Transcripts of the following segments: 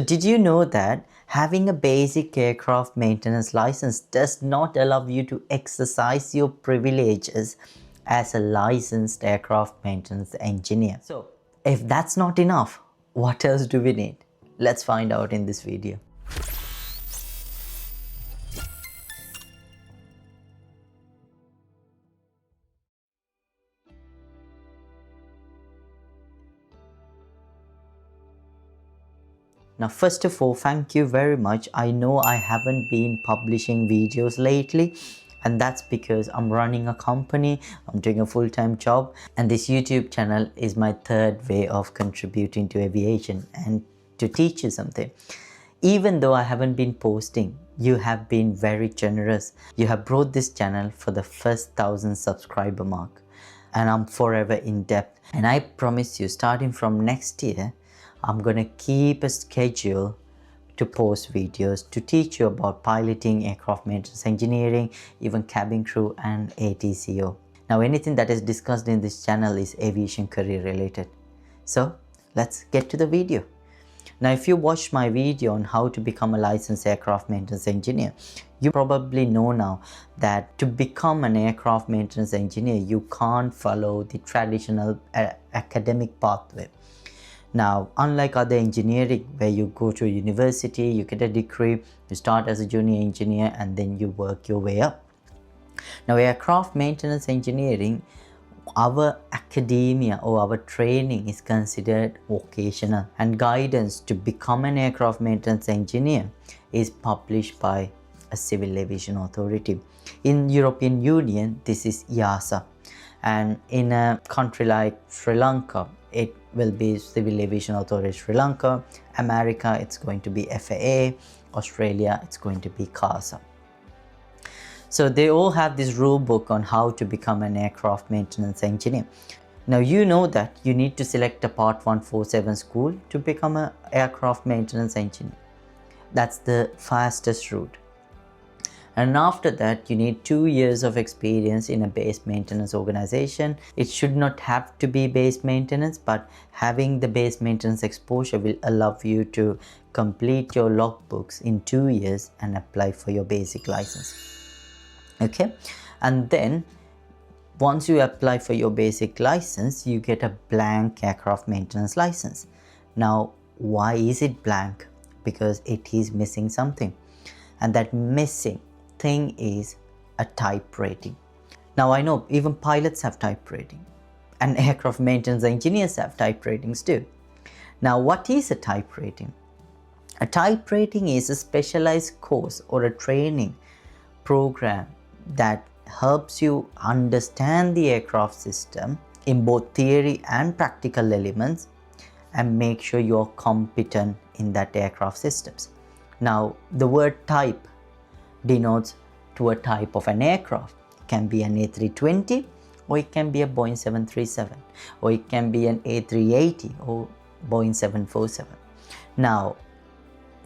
Did you know that having a basic aircraft maintenance license does not allow you to exercise your privileges as a licensed aircraft maintenance engineer? So, if that's not enough, what else do we need? Let's find out in this video. Now, first of all, thank you very much. I know I haven't been publishing videos lately, and that's because I'm running a company, I'm doing a full-time job, and this YouTube channel is my third way of contributing to aviation and to teach you something. Even though I haven't been posting, you have been very generous. You have brought this channel for the first 1,000 subscriber mark, and I'm forever in debt. And I promise you, starting from next year, I'm gonna keep a schedule to post videos to teach you about piloting, aircraft maintenance engineering, even cabin crew and ATCO. Now, anything that is discussed in this channel is aviation career related. So let's get to the video. Now, if you watched my video on how to become a licensed aircraft maintenance engineer, you probably know now that to become an aircraft maintenance engineer, you can't follow the traditional academic pathway. Now, unlike other engineering where you go to a university, you get a degree, you start as a junior engineer and then you work your way up. Now, aircraft maintenance engineering, our academia or our training is considered vocational, and guidance to become an aircraft maintenance engineer is published by a civil aviation authority. In European Union, this is EASA, and in a country like Sri Lanka, it will be Civil Aviation Authority Sri Lanka. America, it's going to be FAA. Australia, it's going to be CASA. So they all have this rule book on how to become an aircraft maintenance engineer. Now, you know that you need to select a Part 147 school to become an aircraft maintenance engineer. That's the fastest route. And after that, you need 2 years of experience in a base maintenance organization. It should not have to be base maintenance, but having the base maintenance exposure will allow you to complete your logbooks in 2 years and apply for your basic license. Okay, and then once you apply for your basic license, you get a blank aircraft maintenance license. Now, why is it blank? Because it is missing something, and that missing thing is a type rating. Now, I know even pilots have type rating and aircraft maintenance engineers have type ratings too. Now, what is a type rating? A type rating is a specialized course or a training program that helps you understand the aircraft system in both theory and practical elements and make sure you're competent in that aircraft systems. Now, the word type denotes to a type of an aircraft. It can be an A320 or it can be a Boeing 737 or it can be an A380 or Boeing 747. Now,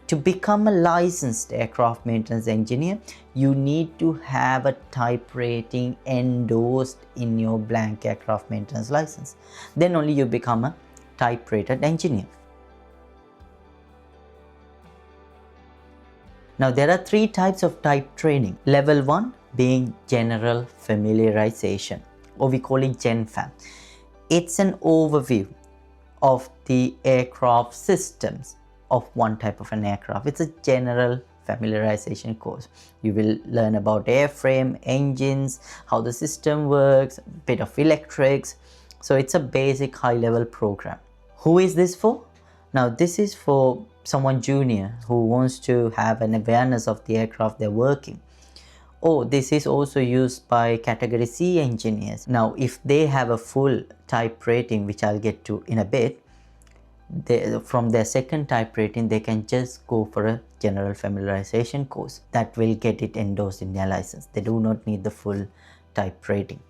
to become a licensed aircraft maintenance engineer, you need to have a type rating endorsed in your blank aircraft maintenance license. Then only you become a type rated engineer. Now, there are 3 types of type training. Level 1 being general familiarization, or we call it GenFam. It's an overview of the aircraft systems of one type of an aircraft. It's a general familiarization course. You will learn about airframe, engines, how the system works, a bit of electrics. So it's a basic high-level program. Who is this for? Now, this is for someone junior who wants to have an awareness of the aircraft they're working. Or this is also used by category C engineers. Now, if they have a full type rating, which I'll get to in a bit, from their second type rating, they can just go for a general familiarization course that will get it endorsed in their license. They do not need the full type rating.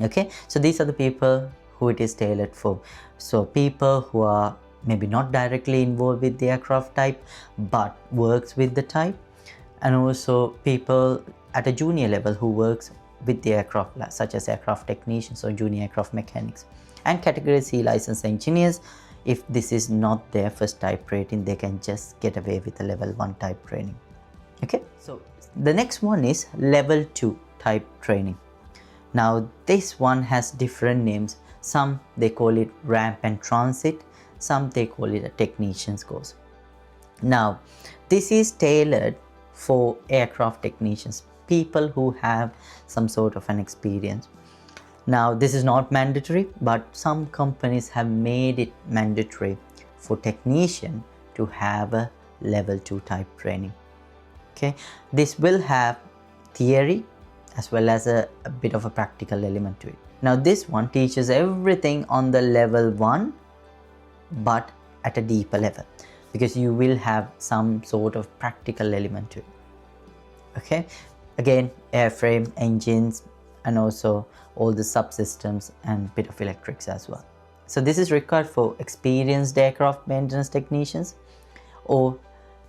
Okay, so these are the people who it is tailored for. So people who are maybe not directly involved with the aircraft type but works with the type, and also people at a junior level who works with the aircraft, such as aircraft technicians or junior aircraft mechanics, and category C licensed engineers. if this is not their first type rating, they can just get away with a level 1 type training. Okay, so the next one is level 2 type training. Now this one has different names. Some they call it ramp and transit, some they call it a technician's course. Now this is tailored for aircraft technicians, people who have some sort of an experience. Now this is not mandatory, but some companies have made it mandatory for technician to have a level 2 type training. Okay, this will have theory as well as a bit of a practical element to it. Now this one teaches everything on the level 1 but at a deeper level, because you will have some sort of practical element to it. Okay, again, airframe, engines, and also all the subsystems and bit of electrics as well. So this is required for experienced aircraft maintenance technicians or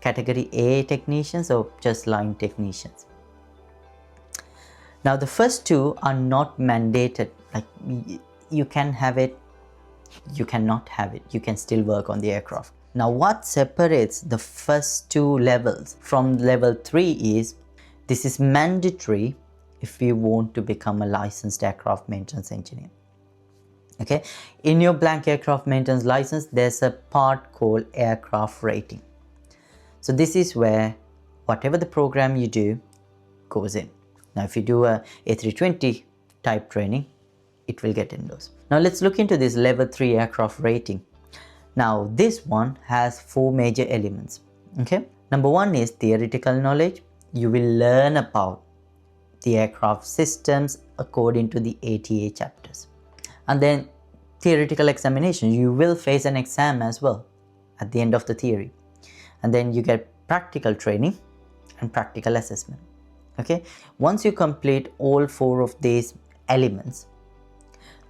category A technicians or just line technicians. Now the first two are not mandated, like you can have it, you cannot have it, you can still work on the aircraft. Now what separates the first two levels from level 3 is this is mandatory if you want to become a licensed aircraft maintenance engineer. Okay, in your blank aircraft maintenance license there's a part called aircraft rating. So this is where whatever the program you do goes in. Now if you do a A320 type training, it will get in those. Now let's look into this level 3 aircraft rating. Now this one has 4 major elements. Okay, number 1 is theoretical knowledge. You will learn about the aircraft systems according to the ATA chapters. And then theoretical examination, you will face an exam as well at the end of the theory. And then you get practical training and practical assessment. Okay, once you complete all 4 of these elements,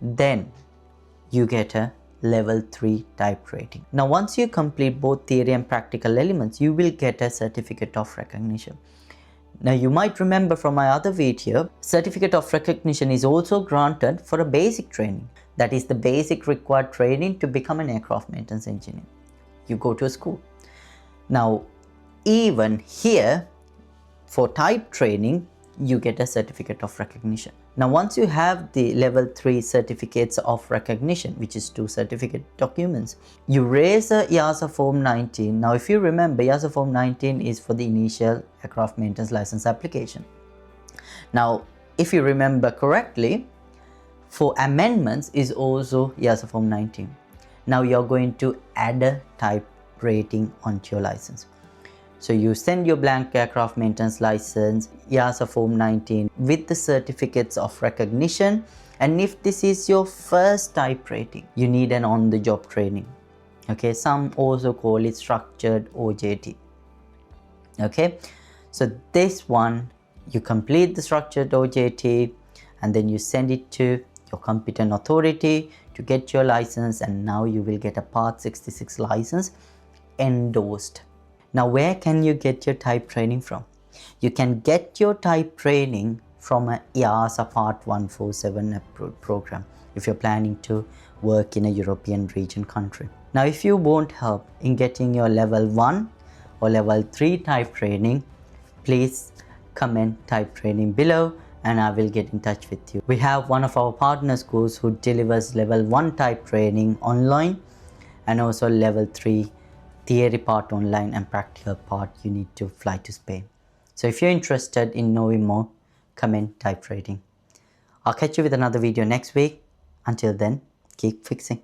then you get a level 3 type rating. Now once you complete both theory and practical elements, you will get a certificate of recognition. Now you might remember from my other video, certificate of recognition is also granted for a basic training. That is the basic required training to become an aircraft maintenance engineer. You go to a school. Now even here for type training, you get a certificate of recognition. Now once you have the level 3 certificates of recognition, which is 2 certificate documents, you raise a EASA Form 19. Now if you remember, EASA Form 19 is for the initial aircraft maintenance license application. Now if you remember correctly, for amendments is also EASA Form 19. Now you're going to add a type rating onto your license. So you send your blank aircraft maintenance license, EASA Form 19 with the certificates of recognition, and if this is your first type rating, you need an on-the-job training. Okay, some also call it structured OJT. Okay, so this one, you complete the structured OJT and then you send it to your competent authority to get your license, and now you will get a Part 66 license endorsed. Now where can you get your type training from? You can get your type training from an EASA Part-147 approved program if you're planning to work in a European region country. Now if you want help in getting your level 1 or level 3 type training, please comment type training below and I will get in touch with you. We have one of our partner schools who delivers level 1 type training online and also level 3 theory part online and practical part you need to fly to Spain. So if you're interested in knowing more, comment type rating. I'll catch you with another video next week. Until then, keep fixing.